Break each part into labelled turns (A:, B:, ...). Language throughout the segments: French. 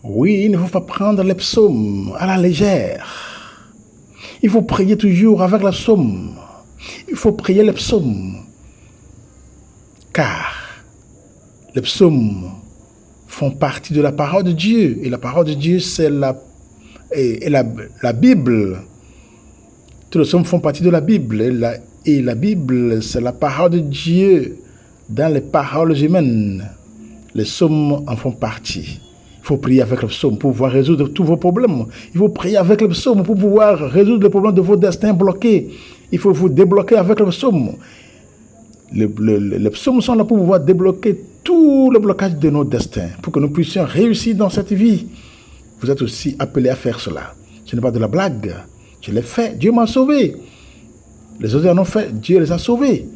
A: Oui, il ne faut pas prendre les psaumes à la légère. Il faut prier toujours avec les psaumes. Il faut prier les psaumes. Car les psaumes font partie de la parole de Dieu. Et la parole de Dieu, c'est la Bible. Tous les psaumes font partie de la Bible. Et la Bible, c'est la parole de Dieu dans les paroles humaines. Les psaumes en font partie. Il faut prier avec le psaume pour pouvoir résoudre tous vos problèmes. Il faut prier avec le psaume pour pouvoir résoudre les problèmes de vos destins bloqués. Il faut vous débloquer avec le psaume. Les psaumes sont là pour pouvoir débloquer tout le blocage de nos destins, pour que nous puissions réussir dans cette vie. Vous êtes aussi appelés à faire cela. Ce n'est pas de la blague. Je l'ai fait. Dieu m'a sauvé. Les autres en ont fait. Dieu les a sauvés.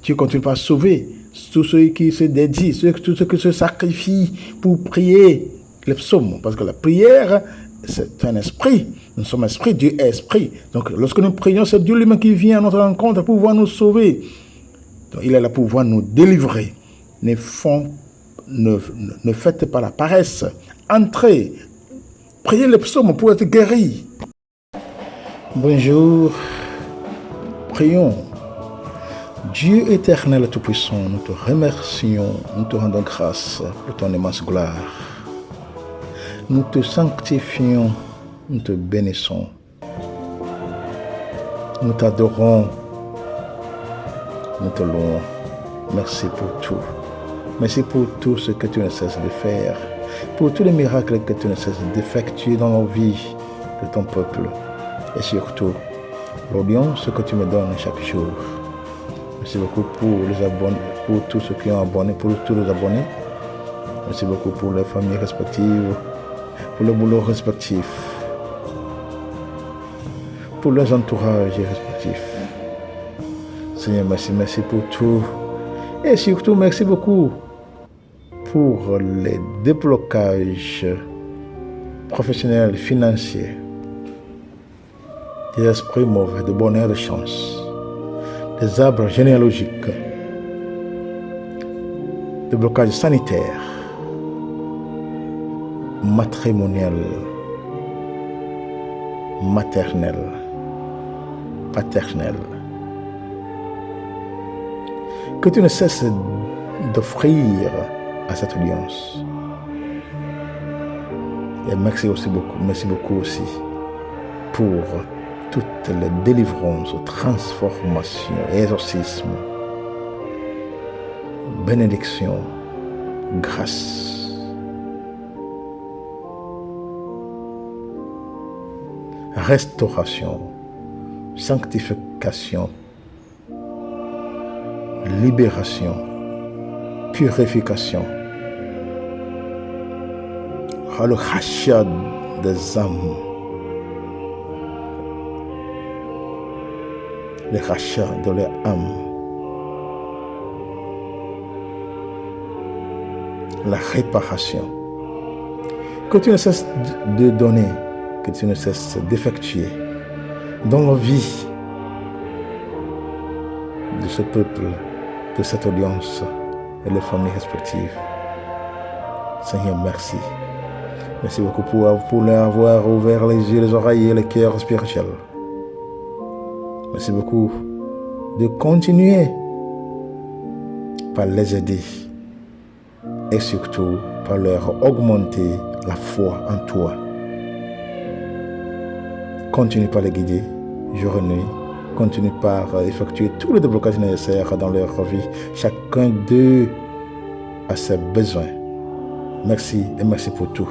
A: Dieu continue pas à sauver tous ceux qui se dédient, tous ceux qui se sacrifient pour prier les psaumes. Parce que la prière, c'est un esprit. Nous sommes esprit. Dieu est esprit. Donc, lorsque nous prions, c'est Dieu lui-même qui vient à notre rencontre pour pouvoir nous sauver. Donc, il est là pour pouvoir nous délivrer. Ne faites pas la paresse. Entrez. Priez les psaumes pour être guéris. Bonjour. Prions. Dieu éternel et tout-puissant, nous te remercions, nous te rendons grâce pour ton immense gloire. Nous te sanctifions, nous te bénissons. Nous t'adorons, nous te louons. Merci pour tout. Merci pour tout ce que tu ne cesses de faire, pour tous les miracles que tu ne cesses d'effectuer dans nos vies de ton peuple. Et surtout, louons ce que tu me donnes chaque jour. Merci beaucoup pour les abonnés, pour tous ceux qui ont abonné, pour tous les abonnés. Merci beaucoup pour les familles respectives, pour le boulot respectif, pour leurs entourages respectifs. Seigneur, merci pour tout. Et surtout, merci beaucoup pour les déblocages professionnels, financiers, des esprits mauvais, de bonheur, de chance, des arbres généalogiques, des blocages sanitaires, matrimoniels, maternels, paternels. Que tu ne cesses d'offrir à cette audience. Et merci beaucoup aussi pour toutes les délivrances, transformations, exorcismes, bénédictions, grâce. Restauration, sanctification, libération, purification, le rachat des âmes, le rachat de leur âme, la réparation. Que tu ne cesses de donner, que tu ne cesses d'effectuer dans la vie de ce peuple, de cette audience et les familles respectives. Seigneur, merci. Merci beaucoup pour avoir ouvert les yeux, les oreilles et les cœurs spirituels. Merci beaucoup de continuer par les aider et surtout par leur augmenter la foi en toi. Continue par les guider jour et nuit. Continue par effectuer tous les déblocages nécessaires dans leur vie. Chacun d'eux a ses besoins. Merci et merci pour tout.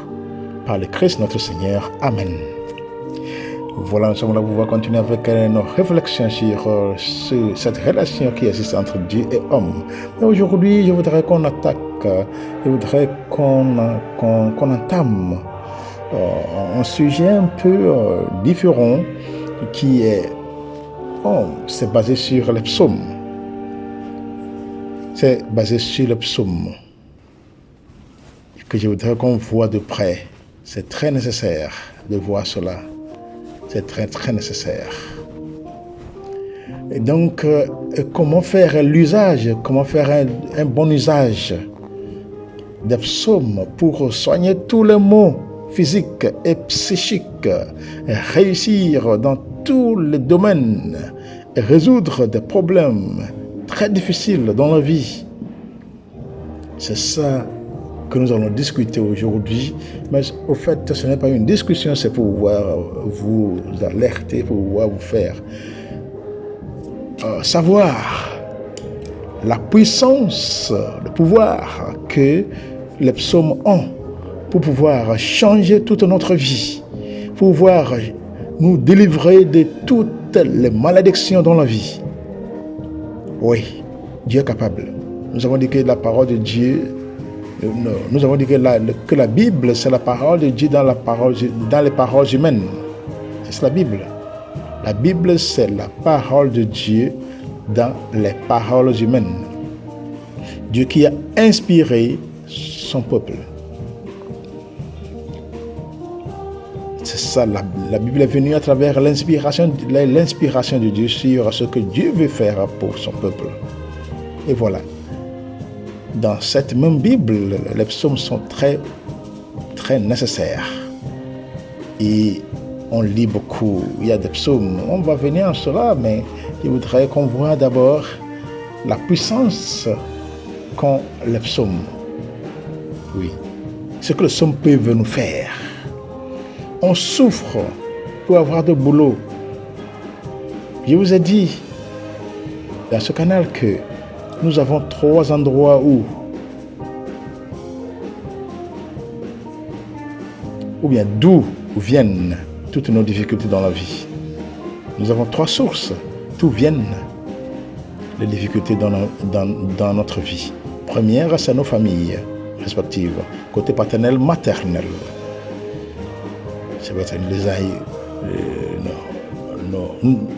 A: Par le Christ notre Seigneur. Amen. Voilà, nous sommes là pour pouvoir continuer avec nos réflexions sur cette relation qui existe entre Dieu et homme. Mais aujourd'hui, je voudrais qu'on attaque, je voudrais qu'on entame un sujet un peu différent qui est, c'est basé sur les psaumes. C'est basé sur les psaumes que je voudrais qu'on voit de près. C'est très nécessaire de voir cela. C'est très, très nécessaire. Et donc, comment faire l'usage, comment faire un bon usage des psaumes pour soigner tous les maux physique et psychique, réussir dans tous les domaines et résoudre des problèmes très difficiles dans la vie. C'est ça que nous allons discuter aujourd'hui. Mais au fait, ce n'est pas une discussion, c'est pour pouvoir vous alerter, pour pouvoir vous faire savoir la puissance, le pouvoir que les psaumes ont pour pouvoir changer toute notre vie, pour pouvoir nous délivrer de toutes les malédictions dans la vie. Oui, Dieu est capable. Nous avons dit que la parole de Dieu, nous avons dit que la Bible, c'est la parole de Dieu dans les paroles humaines. C'est la Bible. La Bible, c'est la parole de Dieu dans les paroles humaines. Dieu qui a inspiré son peuple. C'est ça, la Bible est venue à travers l'inspiration de Dieu sur ce que Dieu veut faire pour son peuple. Et voilà. Dans cette même Bible, les psaumes sont très, très nécessaires. Et on lit beaucoup. Il y a des psaumes. On va venir à cela, mais je voudrais qu'on voit d'abord la puissance qu'ont les psaumes. Oui. Ce que le psaume peut nous faire. On souffre pour avoir de boulot. Je vous ai dit dans ce canal que nous avons 3 endroits ou bien d'où viennent toutes nos difficultés dans la vie. Nous avons 3 sources d'où viennent les difficultés dans notre vie. Première, c'est nos familles respectives, côté paternel, maternel. Ça va être les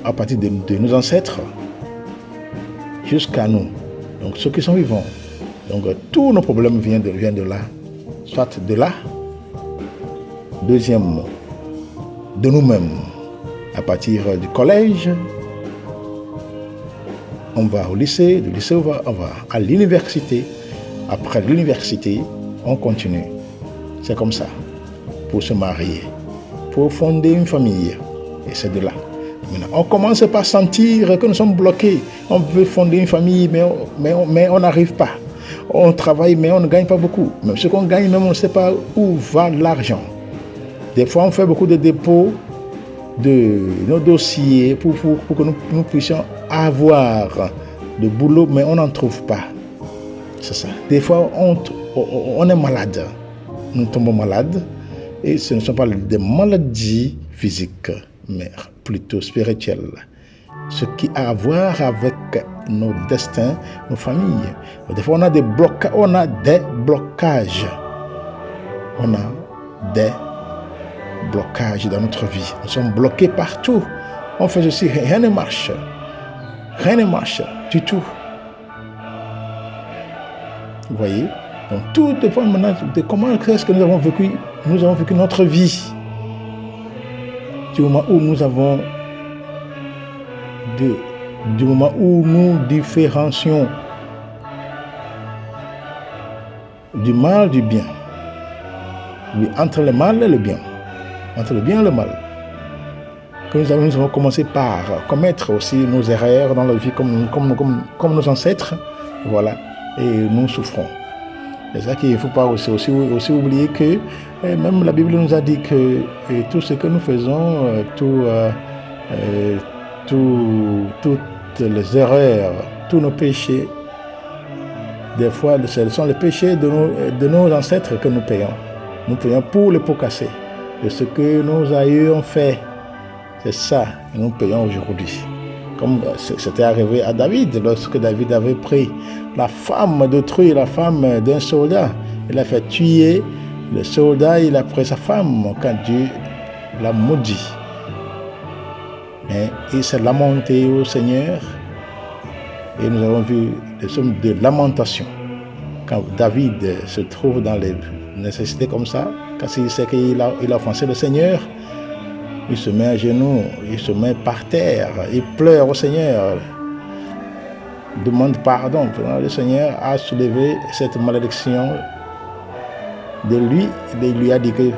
A: à partir de nos ancêtres jusqu'à nous. Donc ceux qui sont vivants. Donc tous nos problèmes viennent de là. Soit de là. Deuxième, de nous-mêmes. À partir du collège, on va au lycée. Du lycée, on va à l'université. Après l'université, on continue. C'est comme ça. Pour se marier. Pour fonder une famille. Et c'est de là. Maintenant, on commence par sentir que nous sommes bloqués. On veut fonder une famille, mais on n'arrive pas. On travaille, mais on ne gagne pas beaucoup. Même ce qu'on gagne, même on ne sait pas où va l'argent. Des fois, on fait beaucoup de dépôts de nos dossiers pour que nous puissions avoir de boulot, mais on n'en trouve pas. C'est ça. Des fois, on est malade. Nous tombons malades. Et ce ne sont pas des maladies physiques, mais plutôt spirituelles. Ce qui a à voir avec nos destins, nos familles. Des fois, on a des blocages. On a des blocages dans notre vie. Nous sommes bloqués partout. On fait ceci, rien ne marche. Rien ne marche du tout. Vous voyez? Donc tout dépend maintenant de comment est-ce que nous avons vécu notre vie. Du moment où nous différencions du mal du bien. Oui, entre le mal et le bien. Entre le bien et le mal. Que nous avons commencé par commettre aussi nos erreurs dans la vie comme nos ancêtres. Voilà. Et nous souffrons. C'est ça qu'il ne faut pas aussi oublier que même la Bible nous a dit que tout ce que nous faisons, toutes les erreurs, tous nos péchés, des fois, ce sont les péchés de nos ancêtres que nous payons. Nous payons pour les pots cassés. De ce que nos aïeux ont fait, c'est ça que nous payons aujourd'hui. Comme c'était arrivé à David, lorsque David avait pris la femme d'autrui, la femme d'un soldat. Il a fait tuer le soldat, il a pris sa femme quand Dieu l'a maudit. Mais il s'est lamenté au Seigneur et nous avons vu des sommes de lamentation. Quand David se trouve dans les nécessités comme ça, quand il sait qu'il a offensé le Seigneur, il se met à genoux, il se met par terre, il pleure au Seigneur, demande pardon. Le Seigneur a soulevé cette malédiction de lui, et il lui a dit que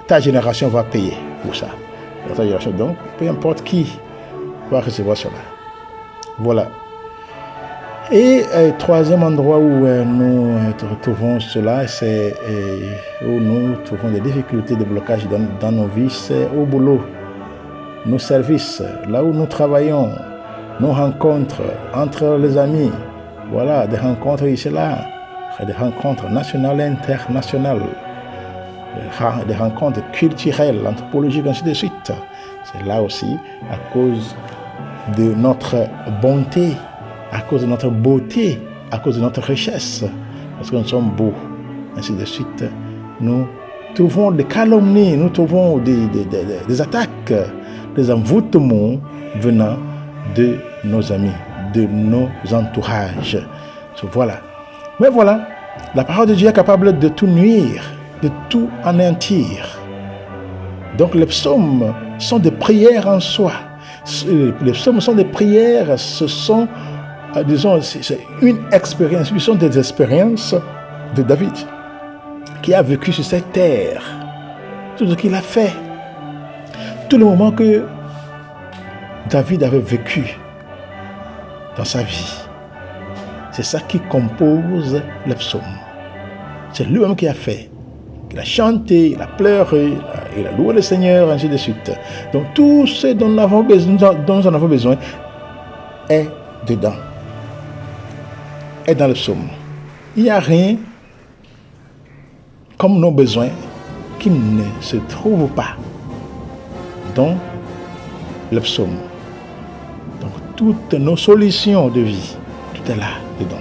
A: ta génération va payer pour ça. Ta génération, donc, peu importe qui va recevoir cela. Voilà. Et troisième endroit où nous retrouvons cela, c'est où nous trouvons des difficultés de blocage dans nos vies, c'est au boulot, nos services, là où nous travaillons, nos rencontres entre les amis, voilà, des rencontres ici là, des rencontres nationales et internationales, des rencontres culturelles, anthropologiques, ainsi de suite. C'est là aussi à cause de notre bonté, à cause de notre beauté, à cause de notre richesse, parce que nous sommes beaux, ainsi de suite. Nous trouvons des calomnies, nous trouvons des attaques, des envoûtements venant de nos amis, de nos entourages. Voilà. Mais voilà, la parole de Dieu est capable de tout nuire, de tout anéantir. Donc les psaumes sont des prières en soi. Les psaumes sont des prières, ce sont, disons, c'est une expérience, ce sont des expériences de David qui a vécu sur cette terre, tout ce qu'il a fait, tout le moment que David avait vécu dans sa vie. C'est ça qui compose les psaumes. C'est lui-même qui a fait. Il a chanté, il a pleuré, il a loué le Seigneur, ainsi de suite. Donc tout ce dont nous avons besoin est dedans, est dans le psaume. Il n'y a rien comme nos besoins qui ne se trouvent pas dans le psaume. Donc toutes nos solutions de vie, tout est là dedans.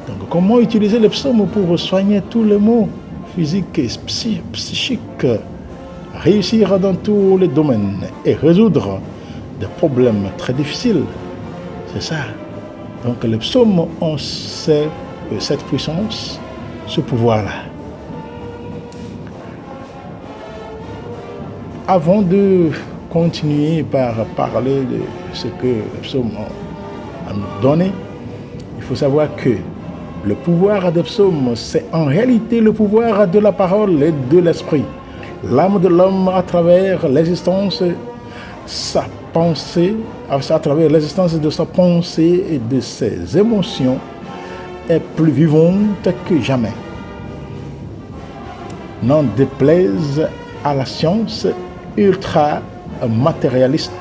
A: Donc comment utiliser le psaume pour soigner tous les maux physiques et psychiques, réussir dans tous les domaines et résoudre des problèmes très difficiles. C'est ça. Donc les psaumes ont cette puissance, ce pouvoir-là. Avant de continuer par parler de ce que les psaumes ont à nous donner, il faut savoir que le pouvoir des psaumes, c'est en réalité le pouvoir de la parole et de l'esprit. L'âme de l'homme, à travers l'existence, sa pensée, à travers l'existence de sa pensée et de ses émotions, est plus vivante que jamais. N'en déplaise à la science ultra matérialiste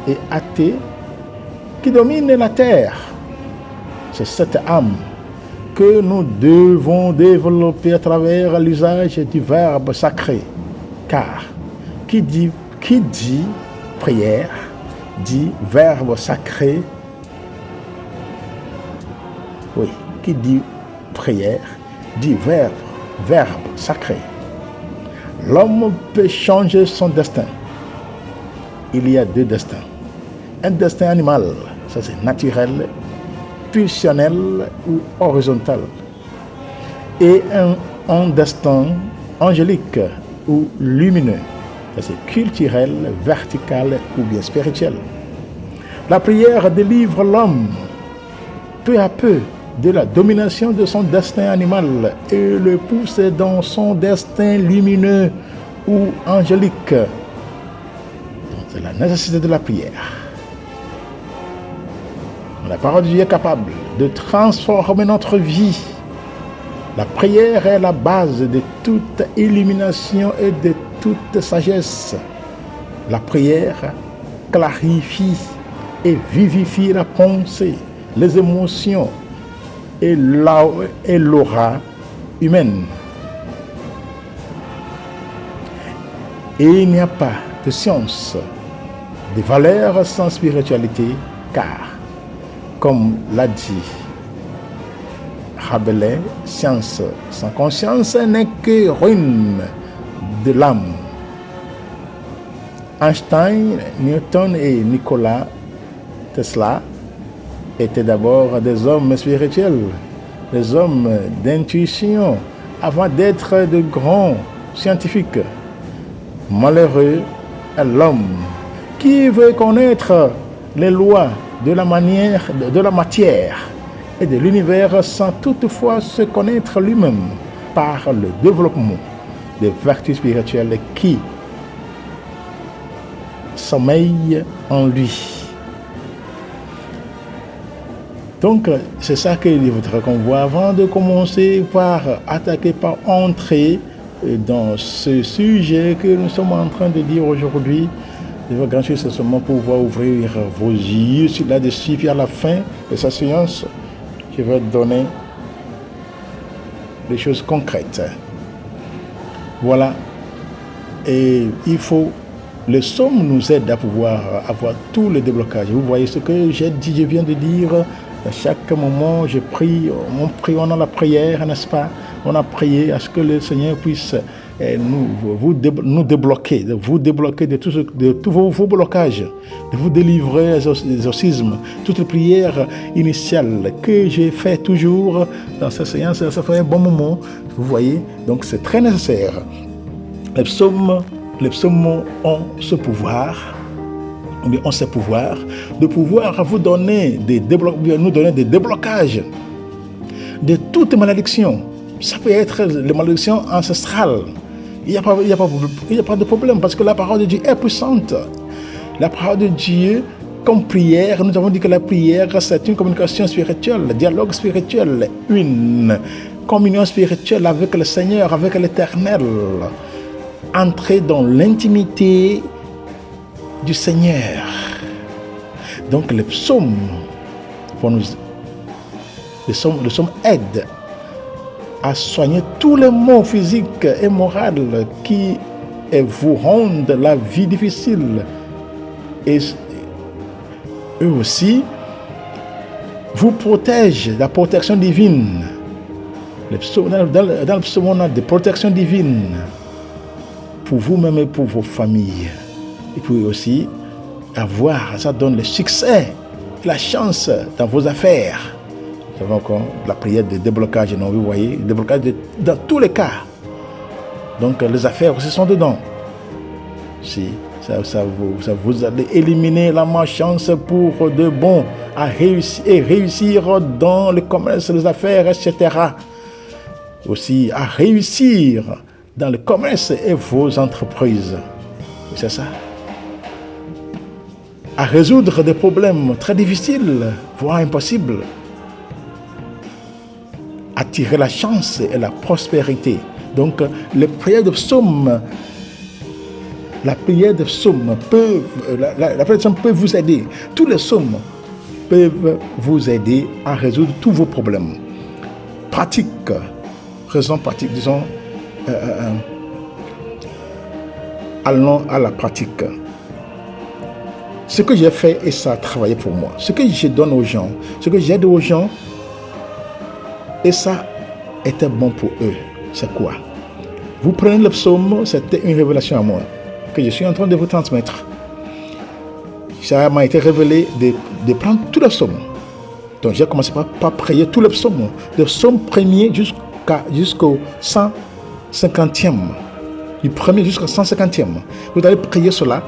A: et athée qui domine la terre. C'est cette âme que nous devons développer à travers l'usage du verbe sacré. Car qui dit prière, dit verbe sacré. Oui, qui dit prière, dit verbe sacré. L'homme peut changer son destin. Il y a deux destins. Un destin animal, ça c'est naturel, pulsionnel ou horizontal. Et un destin angélique ou lumineux, ça c'est culturel, vertical ou bien spirituel. La prière délivre l'homme peu à peu de la domination de son destin animal et le pousse dans son destin lumineux ou angélique. Donc, c'est la nécessité de la prière. La parole de Dieu est capable de transformer notre vie. La prière est la base de toute illumination et de toute sagesse. La prière clarifie et vivifie la pensée, les émotions et l'aura humaine. Et il n'y a pas de science, de valeur sans spiritualité, car, comme l'a dit Rabelais, science sans conscience n'est que ruine de l'âme. Einstein, Newton et Nikola Tesla étaient d'abord des hommes spirituels, des hommes d'intuition, avant d'être de grands scientifiques. Malheureux est l'homme qui veut connaître les lois de la matière et de l'univers sans toutefois se connaître lui-même. par le développement des vertus spirituelles qui sommeillent en lui. Donc, c'est ça qu'il faudrait qu'on voit avant de commencer par attaquer, par entrer dans ce sujet que nous sommes en train de dire aujourd'hui. Je veux grandir c'est seulement pouvoir ouvrir vos yeux là-dessus, puis à la fin de sa séance, je vais donner des choses concrètes. Voilà. Et il faut, le somme nous aide à pouvoir avoir tout le déblocage. Vous voyez ce que j'ai dit, je viens de dire. À chaque moment, je prie, on a la prière, n'est-ce pas? On a prié à ce que le Seigneur puisse nous débloquer, de vous débloquer de tous vos blocages, de vous délivrer des exorcismes, toutes les prières initiales que j'ai fait toujours dans cette séance. Ça fait un bon moment, vous voyez, donc c'est très nécessaire. Les psaumes ont ce pouvoir. On sait de pouvoir vous donner nous donner des déblocages de toute malédiction. Ça peut être les malédictions ancestrales. Il n'y a pas de problème parce que la parole de Dieu est puissante. La parole de Dieu, comme prière, nous avons dit que la prière, c'est une communication spirituelle, un dialogue spirituel, une communion spirituelle avec le Seigneur, avec l'Éternel. Entrer dans l'intimité du Seigneur. Donc les psaumes aident à soigner tous les maux physiques et moraux qui vous rendent la vie difficile. Et eux aussi vous protègent, la protection divine. Dans le psaume, on a des protections divines pour vous-même et pour vos familles. Et puis aussi ça donne le succès, la chance dans vos affaires. Nous avons encore la prière de déblocage, non, vous voyez, déblocage dans tous les cas. Donc les affaires aussi sont dedans. Si vous allez éliminer la malchance pour de bon à réussir dans le commerce, les affaires, etc. Aussi à réussir dans le commerce et vos entreprises. C'est ça. À résoudre des problèmes très difficiles, voire impossibles. Attirer la chance et la prospérité. Donc, les prières de psaume, la prière de psaume peut vous aider. Tous les psaumes peuvent vous aider à résoudre tous vos problèmes. Raison pratique, disons, allons à la pratique. Ce que j'ai fait et ça a travaillé pour moi. Ce que je donne aux gens, ce que j'aide aux gens et ça était bon pour eux. C'est quoi? Vous prenez le psaume, c'était une révélation à moi que je suis en train de vous transmettre. Ça m'a été révélé de prendre tout le psaume. Donc j'ai commencé par prier tout le psaume. Le psaume premier jusqu'au 150e. Du premier jusqu'au 150e. Vous allez prier cela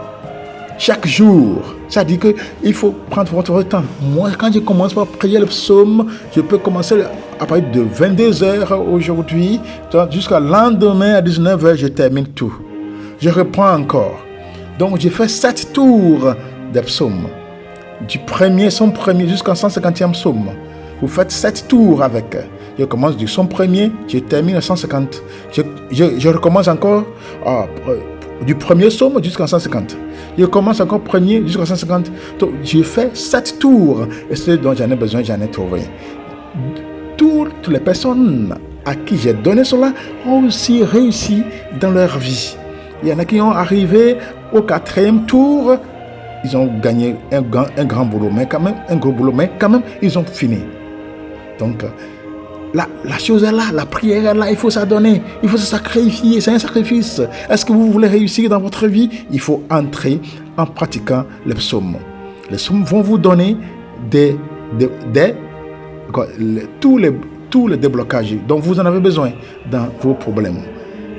A: chaque jour. Ça dit qu'il faut prendre votre temps. Moi, quand je commence par prier le psaume, je peux commencer à partir de 22h aujourd'hui, jusqu'à lendemain à 19h, je termine tout. Je reprends encore. Donc, je fais 7 tours des psaumes. Du son premier jusqu'au 150e psaume. Vous faites 7 tours avec. Je commence du son premier, je termine à 150. Je recommence encore du premier psaume jusqu'à 150. Je commence encore premier jusqu'à 150. Donc, je fais 7 tours. Et ce dont j'en ai besoin, j'en ai trouvé. Toutes les personnes à qui j'ai donné cela ont aussi réussi dans leur vie. Il y en a qui ont arrivé au 4e tour. Ils ont gagné un grand boulot, mais quand même, un gros boulot, mais quand même, ils ont fini. Donc, la chose est là, la prière est là, il faut s'adonner, il faut se sacrifier, c'est un sacrifice. Est-ce que vous voulez réussir dans votre vie? Il faut entrer en pratiquant les psaumes. Les psaumes vont vous donner tous les déblocages dont vous en avez besoin dans vos problèmes.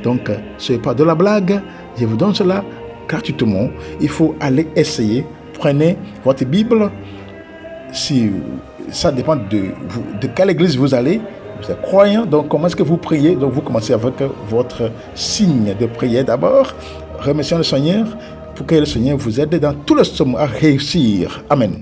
A: Donc, ce n'est pas de la blague, je vous donne cela gratuitement. Il faut aller essayer. Prenez votre Bible. Si ça dépend de quelle église vous allez, Vous êtes croyant, donc comment est-ce que vous priez? Donc vous commencez avec votre signe de prière d'abord, remerciant le Seigneur pour que le Seigneur vous aide dans tout le somme à réussir. Amen.